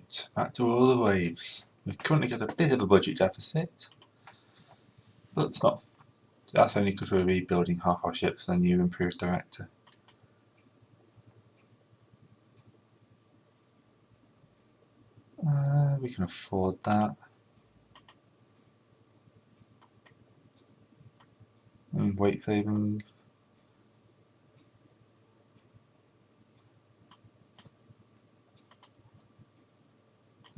Right, back to all the waves. We've currently got a bit of a budget deficit, but it's not. That's only because we're rebuilding half our ships and a new improved director. We can afford that. And weight savings.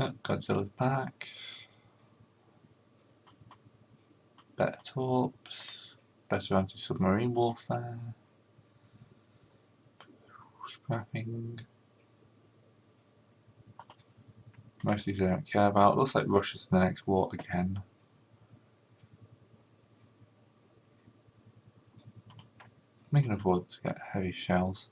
Oh, Godzilla's back. Better torps. Better anti-submarine warfare. Scrapping. Most of these I don't care about. Looks like Russia's in the next war again. We can afford to get heavy shells.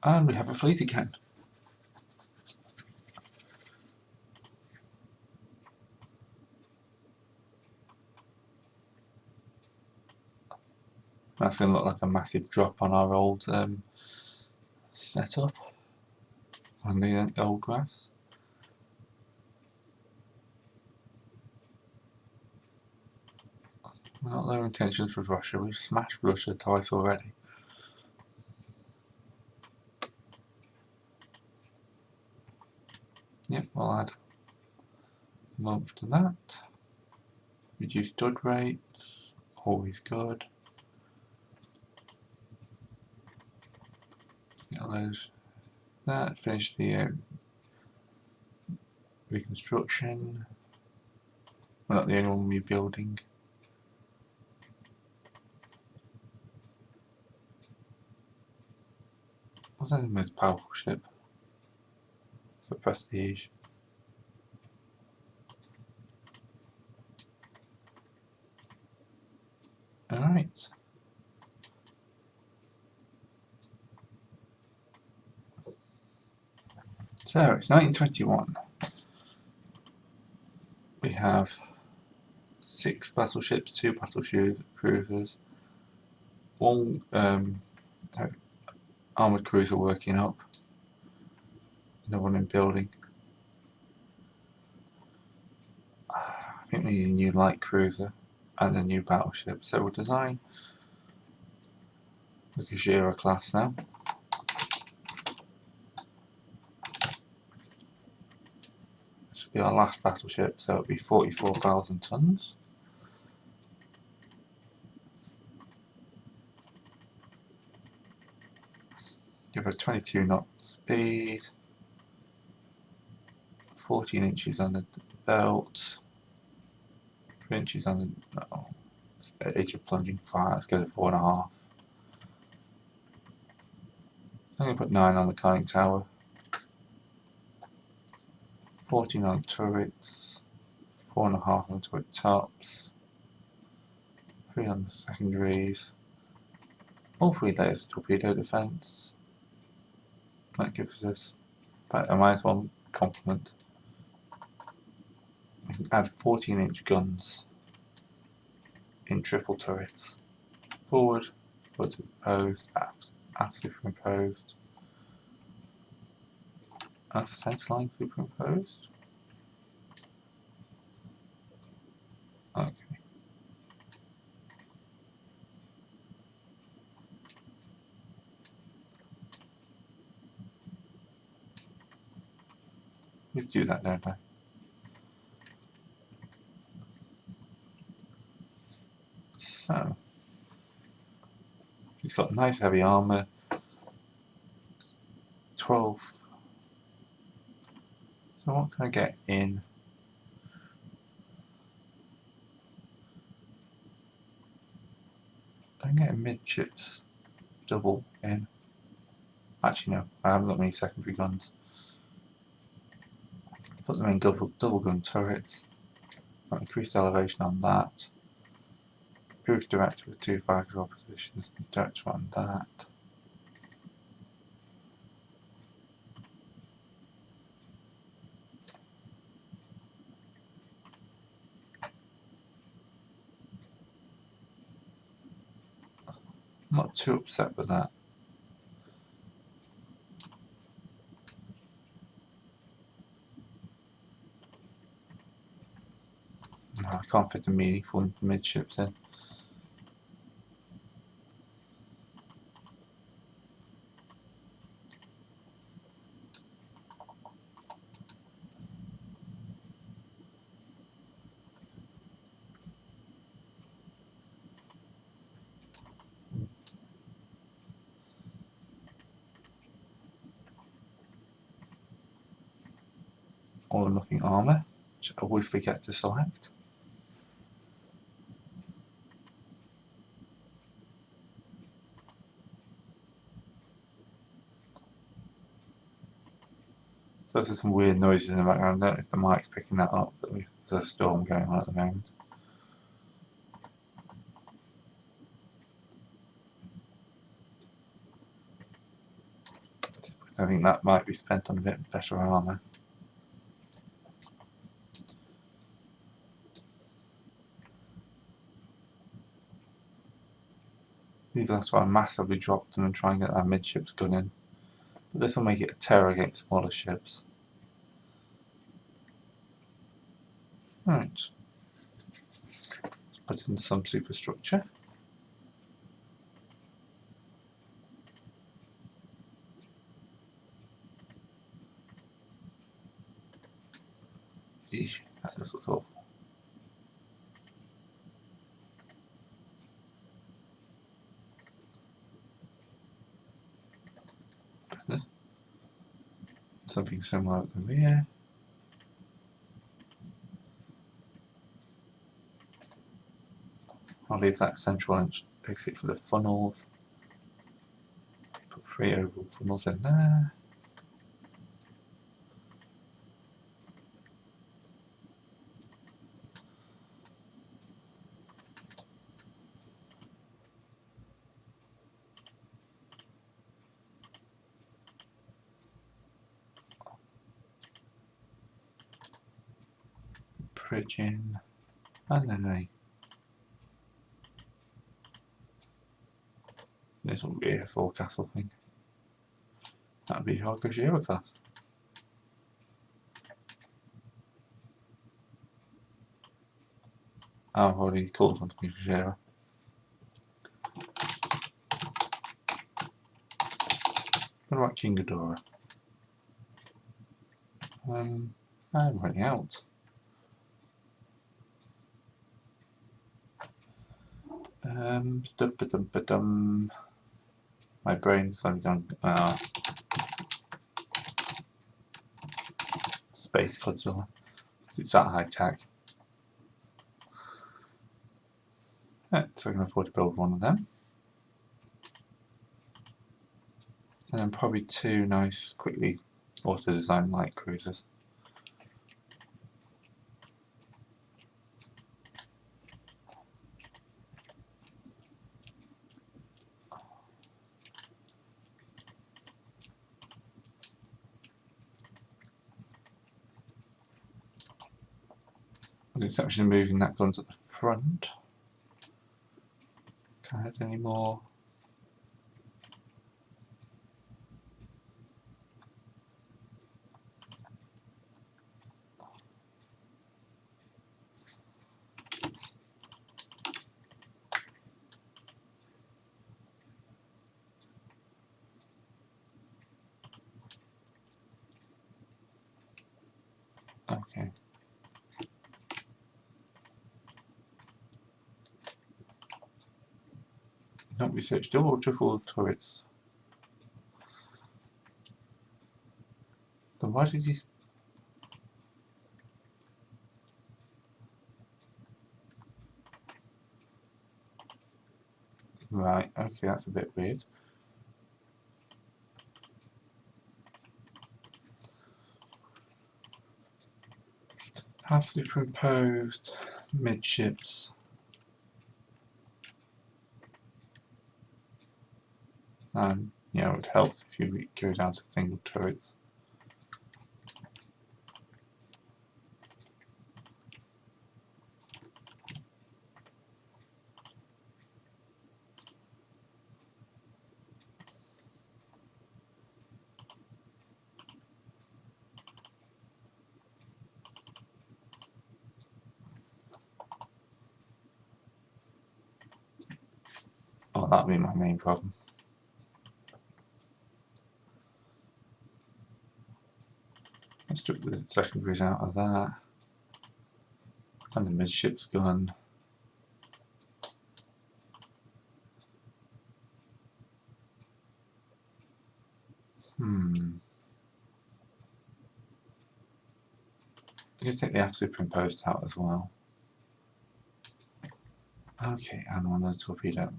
And we have a fleet again. That's going to look like a massive drop on our old setup on the old graphs. Not their intentions with Russia. We've smashed Russia twice already. Yep, we'll add a month to that. Reduce stud rates, always good. Get those. That, finish the reconstruction. We're not the only one rebuilding. What's that the most powerful ship? The Prestige. Alright. So it's 1921. We have 6 battleships, 2 battle cruisers, 1 armoured cruiser working up, another one in building. I think we need a new light cruiser and a new battleship, so we'll design the Kajira class now. This will be our last battleship, so it'll be 44,000 tons. Give her 22 knot speed, 14 inches on the belt, 3 inches on the edge of plunging fire. Let's go to 4.5. I'm going to put 9 on the conning tower, 14 on turrets, 4.5 on the turret tops, 3 on the secondaries, all 3 layers of torpedo defence. That gives us about a -1 complement. We can add 14-inch guns in triple turrets. Forward, forward superimposed, aft superimposed, and centerline superimposed. Okay. Let's do that, don't I? So, he's got nice heavy armour, 12. So what can I get in? I can get a midships double in. Actually no, I haven't got many secondary guns. Put them in double gun turrets. Got increased elevation on that. Improved director with 2 fire control positions. Director on that. I'm not too upset with that. No, I can't fit a meaningful midships in. Or nothing armour, which I always forget to select. So there's some weird noises in the background. I don't know if the mic's picking that up, but there's a storm going on at the moment. I think that might be spent on a bit better armour. These last one I massively dropped them and try and get that midships gun in. But this will make it a terror against smaller ships. Right. Let's put in some superstructure. Eesh, that just looks awful. Something similar over here. I'll leave that central exit for the funnels. Put 3 oval funnels in there. Bridge in, and then a this will be a full castle thing. That'll be Harkoshira class. I've already called on Harkoshira. What about King Ghidorah? I'm running out. My brain's slowly gone. Space Godzilla. It's that high tech. Yeah, so I can afford to build one of them. And then probably 2 nice, quickly auto-designed light cruisers. With the exception of moving that gun to the front. Can I add any more? Okay. Not research double or triple turrets. Then why did you... Right, okay, that's a bit weird. Have superimposed midships. And, you know, it helps if you go down to single turrets. that'll be my main problem. Let's strip the secondaries out of that. And the midship's gun. I'm going to take the aft superimposed out as well. Okay, and one of the torpedo.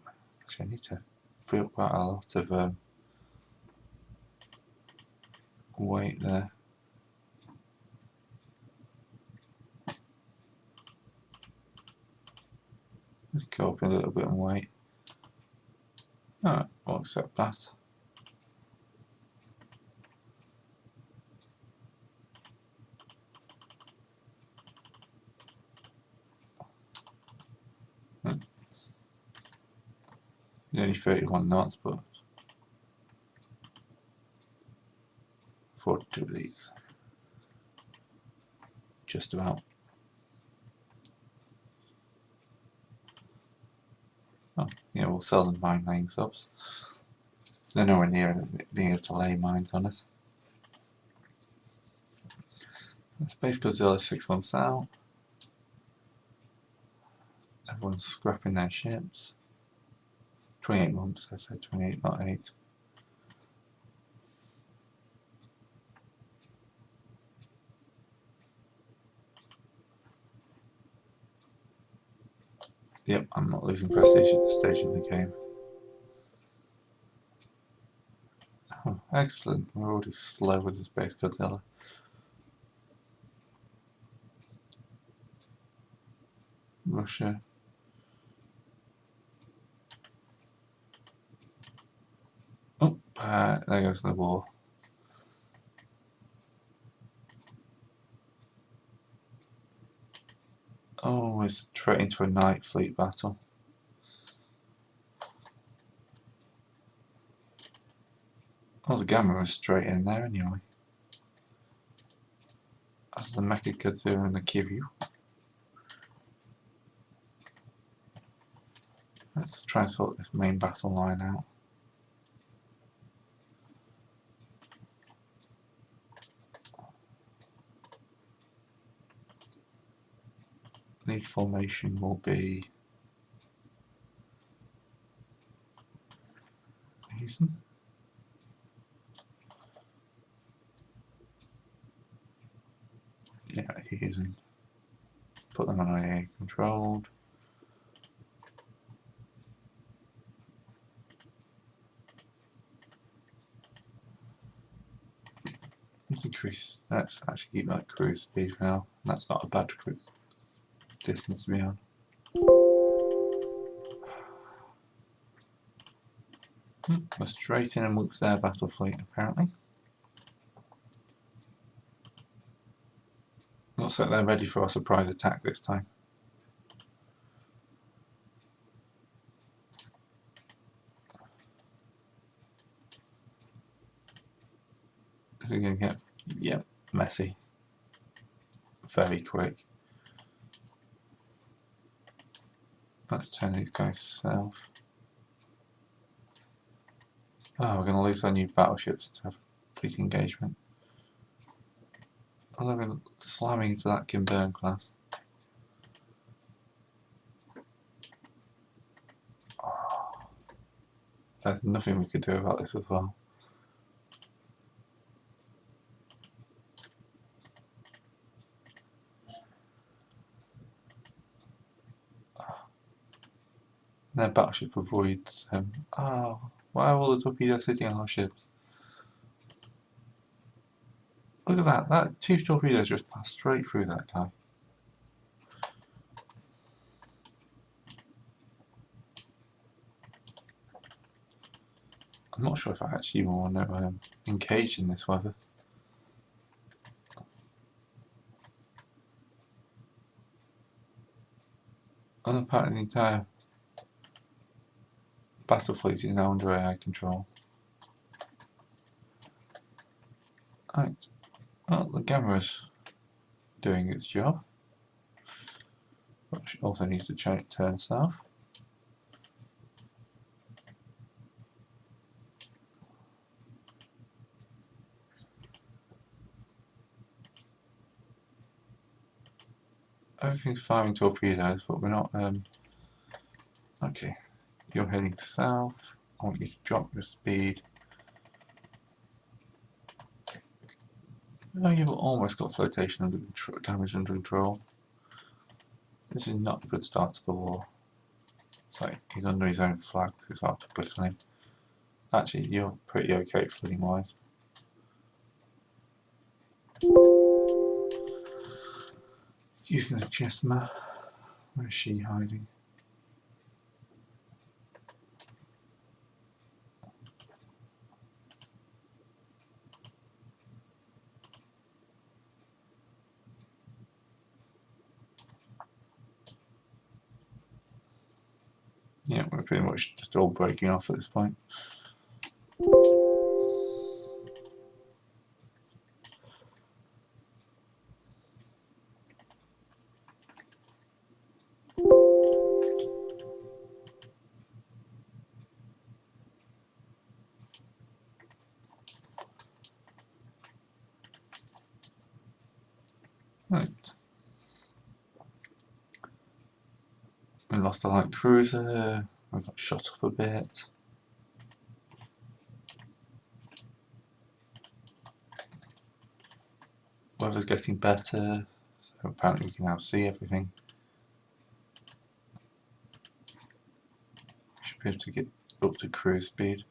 So I need to free up quite a lot of weight there. Just go up a little bit in weight. Alright, we'll accept that. Only 31 knots, but 42 of these. Just about. Oh, yeah, we'll sell them mine laying subs. They're nowhere near being able to lay mines on us. Space Godzilla 6 months out. Everyone's scrapping their ships. 28 months, I said 28, not 8. Yep, I'm not losing prestige at this stage in the game. Oh, excellent. We're already slow with the Space Godzilla. Russia. Oh, there goes the war. Oh, we're straight into a night fleet battle. Oh, the Gamma was straight in there anyway. That's the Mecha Godzilla and the Kiryu. Let's try and sort this main battle line out. Lead formation will be Hazen. Yeah, Hazen. Put them on IA controlled. Let's increase. Let's actually keep that cruise speed for now. That's not a bad distance to be on. We're straight in amongst their battle fleet apparently. Looks like they're ready for a surprise attack this time. This is going to get, messy. Very quick. Let's turn these guys south. Oh, we're going to lose our new battleships to have fleet engagement. Oh, they're going to slamming into that Kimburn class. Oh, there's nothing we could do about this as well. Their battleship avoids him. Oh, why are all the torpedoes sitting on our ships? Look at that, that 2 torpedoes just passed straight through that guy. I'm not sure if I actually want to engage in this weather. And apparently the entire battle fleet is now under AI control. Right, well, the Gamma's doing its job. But she also needs to turn south. Everything's firing torpedoes, but we're not. Okay, you're heading south. I want you to drop your speed. Oh, you've almost got flotation under control, damage under control. This is not a good start to the war. So he's under his own flag, so it's hard to click on him. Actually, you're pretty okay flooding wise. Using the Chesma. Where is she hiding? Yeah, we're pretty much just all breaking off at this point. Right. We lost a light cruiser. We got shot up a bit. Weather's getting better, so apparently we can now see everything. We should be able to get up to cruise speed.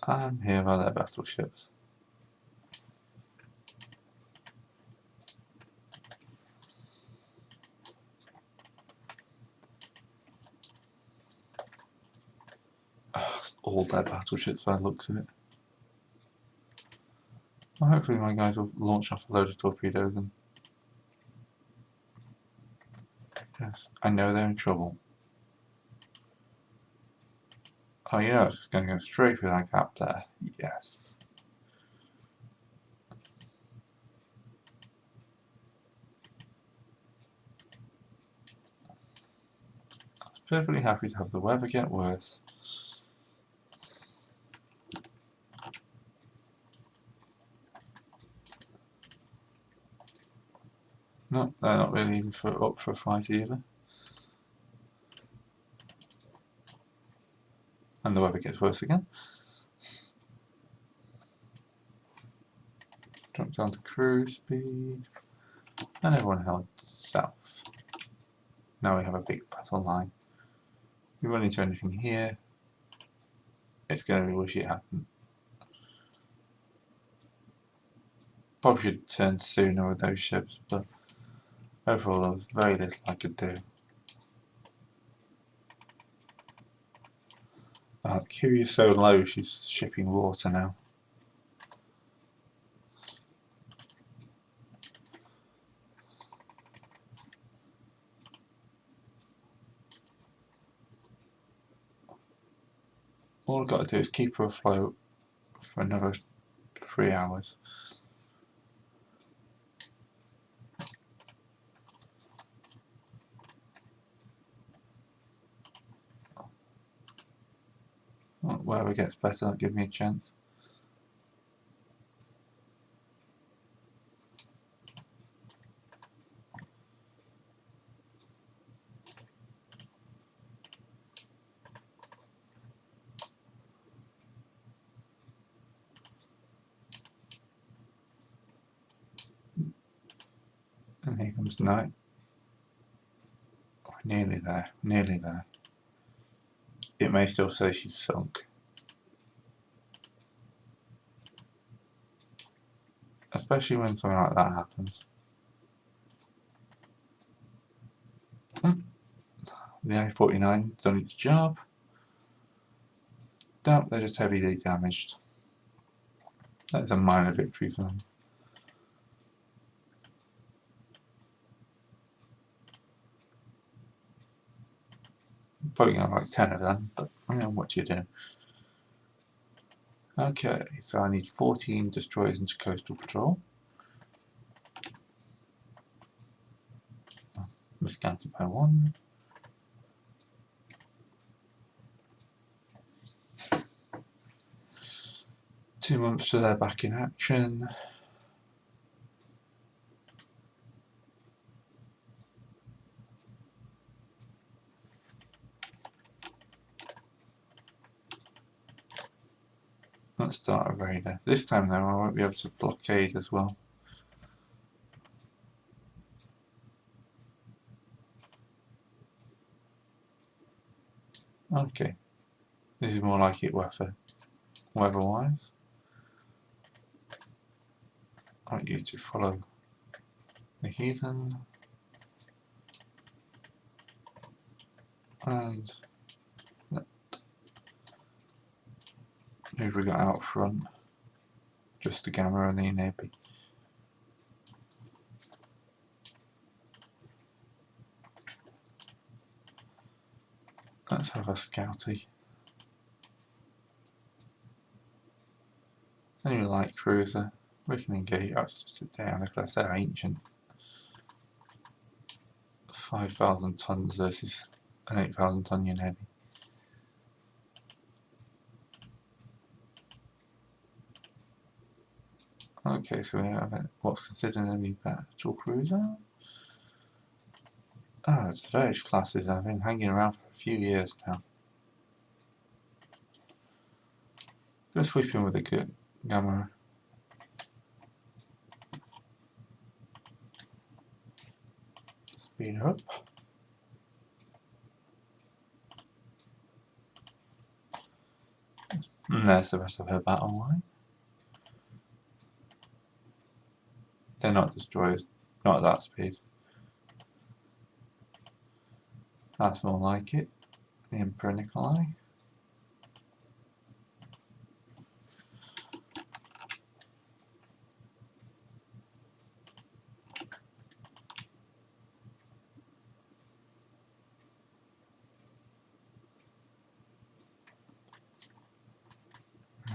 And here are their battleships. All their battleships by the looks of it. Well, hopefully my guys will launch off a load of torpedoes and... Yes, I know they're in trouble. Oh, you know it's just going to go straight through that gap there. Yes. I was perfectly happy to have the weather get worse. No, they're not really up for a fight either. And the weather gets worse again. Drop down to cruise speed. And everyone held south. Now we have a big battle line. If we run into anything here, it's going to be wish it happened. Probably should turn sooner with those ships, but overall there was very little I could do. Kiwi is so low, she's shipping water now. All I've got to do is keep her afloat for another 3 hours. Wherever it gets better, that'll give me a chance. And here comes night. Oh, nearly there, nearly there. It may still say she's sunk. Especially when something like that happens. The A-49's done its job. No, they're just heavily damaged. That's a minor victory for them. Probably gonna have like 10 of them, but I know what you do. Okay, so I need 14 destroyers into coastal patrol. Miscounted by 1. Two months till they're back in action. Let's start a raider. This time though I won't be able to blockade as well. Okay. This is more like it weather-wise. I want you to follow the heathen. And who have we got out front? Just the Gamma and the Inabi. Let's have a scouty. Any light cruiser. We can engage. Oh, it's just a down class. They're ancient. 5,000 tons versus an 8,000 ton Inabi. Okay, so we have what's considered an enemy battle cruiser. Ah, it's various classes. I've been hanging around for a few years now. Go sweep in with the Gamma. Speed up. And there's the rest of her battle line. They're not destroyers, not at that speed. That's more like it. The Emperor Nikolai.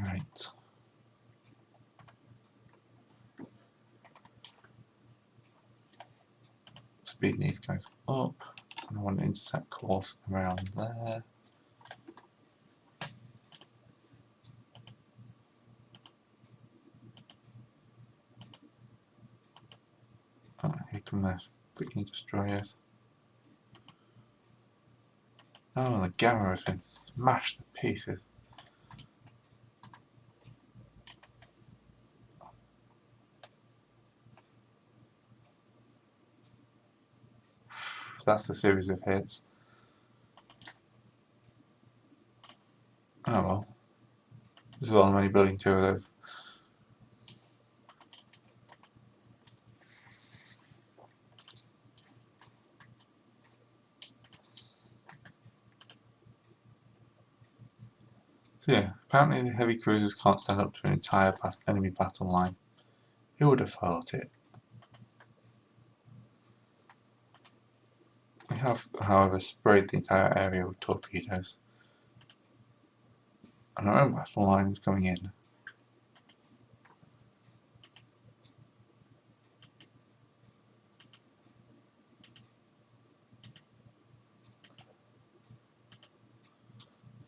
Right. Speeding these guys up. And I want to intercept course around there. Oh, here come the freaking destroyers. Oh, the Gamma has been smashed to pieces. That's the series of hits. Oh well. This is why I'm only building 2 of those. So yeah, apparently the heavy cruisers can't stand up to an entire enemy battle line. Who would have thought it? We have, however, sprayed the entire area with torpedoes. And our own battle line is coming in.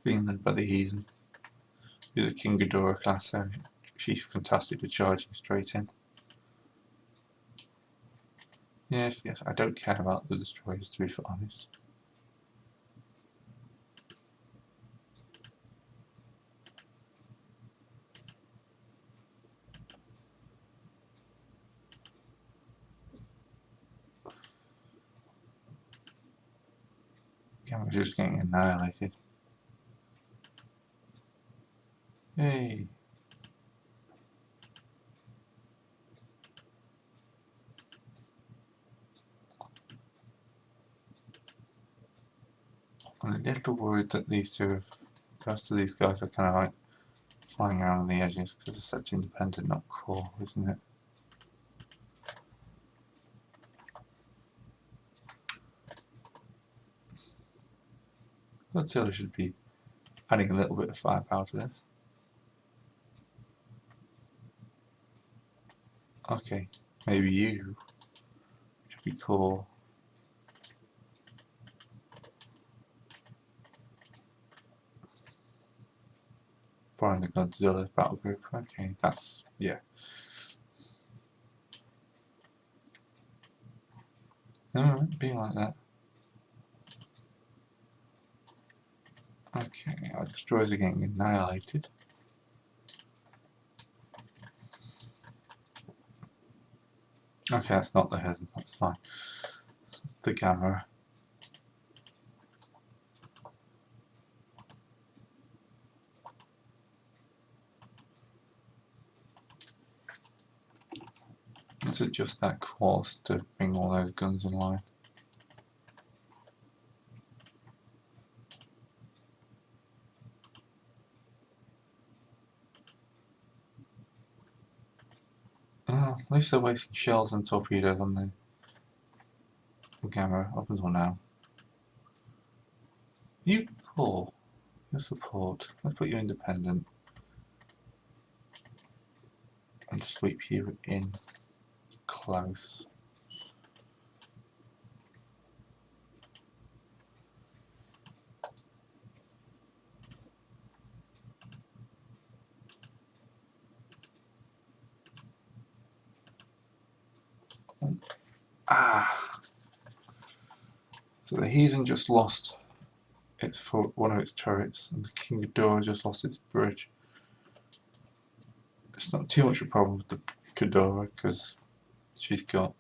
Being led by the heathen. With the King Ghidorah class, so she's fantastic for charging straight in. Yes, I don't care about the destroyers, to be honest. Gamma's just getting annihilated. Hey! I'm a little worried that these two, the rest of these guys are kind of like flying around on the edges because it's such independent, not core, isn't it? Godzilla should be adding a little bit of firepower to this. Okay, maybe you should be core. Following the Godzilla battle group. Okay, that's, yeah. No, being like that. Okay, our destroyers are getting annihilated. Okay, that's not the hidden, that's fine. That's the camera. Let's adjust that course to bring all those guns in line. At least they're wasting shells and torpedoes on the camera up until now. You pull your support. Let's put you independent and sweep you in close. So the Heathen just lost one of its turrets, and the King Ghidorah just lost its bridge. It's not too much of a problem with the Ghidorah because she's got,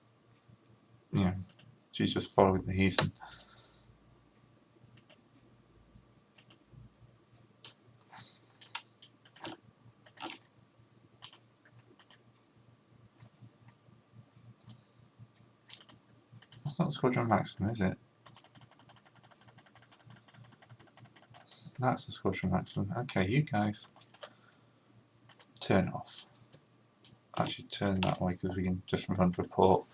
she's just following the Heathen. That's not Squadron Maximum, is it? That's the Squadron Maximum. Okay, you guys turn off. Actually turn that way because we can just run for port.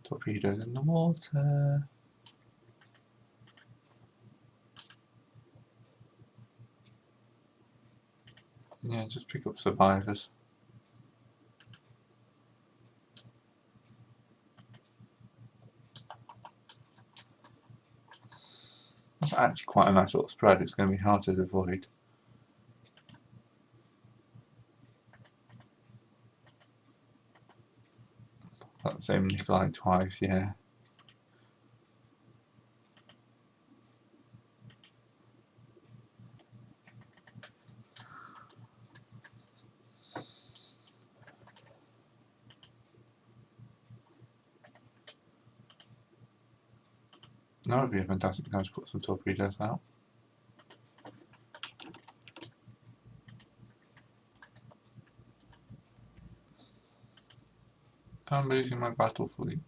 Torpedoes in the water. Yeah, just pick up survivors. That's actually quite a nice little spread. It's going to be hard to avoid. That same Nikolai twice, yeah. That would be a fantastic time to put some torpedoes out. I'm losing my battle fleet.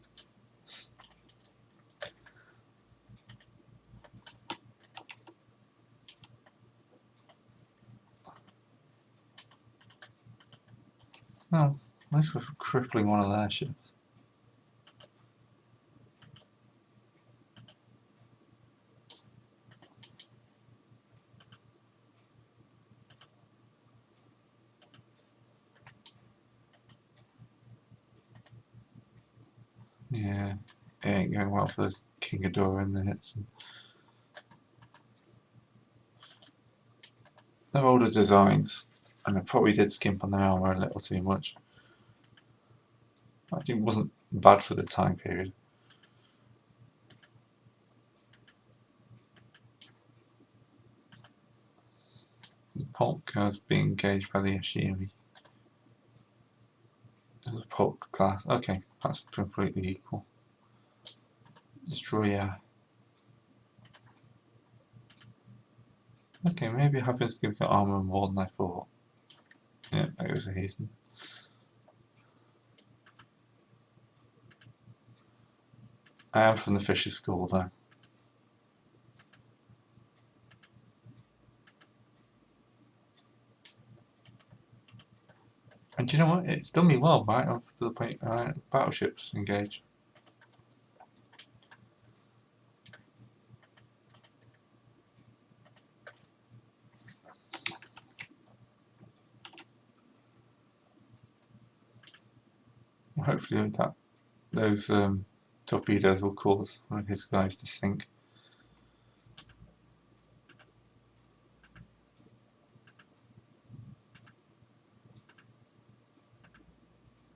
Oh, at least we're crippling one of their ships. Yeah, it ain't going well for the King Ghidorah in the hits. They're older designs, and they probably did skimp on their armour a little too much. Actually, it wasn't bad for the time period. The Polk is being engaged by the Ashiri. There's a Polk class. Okay, that's completely equal. Destroyer. Okay, maybe it happens to give the armour more than I thought. Yeah, that goes a Heathen. I am from the Fisher School though. And do you know what? It's done me well, right up to the point battleships engage. Hopefully those torpedoes will cause one of his guys to sink.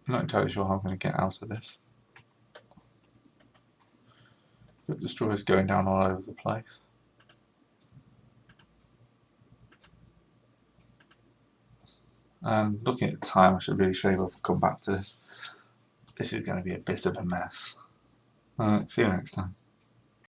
I'm not entirely sure how I'm going to get out of this. The destroyer's going down all over the place. And looking at the time, I should really shave off and come back to this. This is going to be a bit of a mess. Alright, see you next time.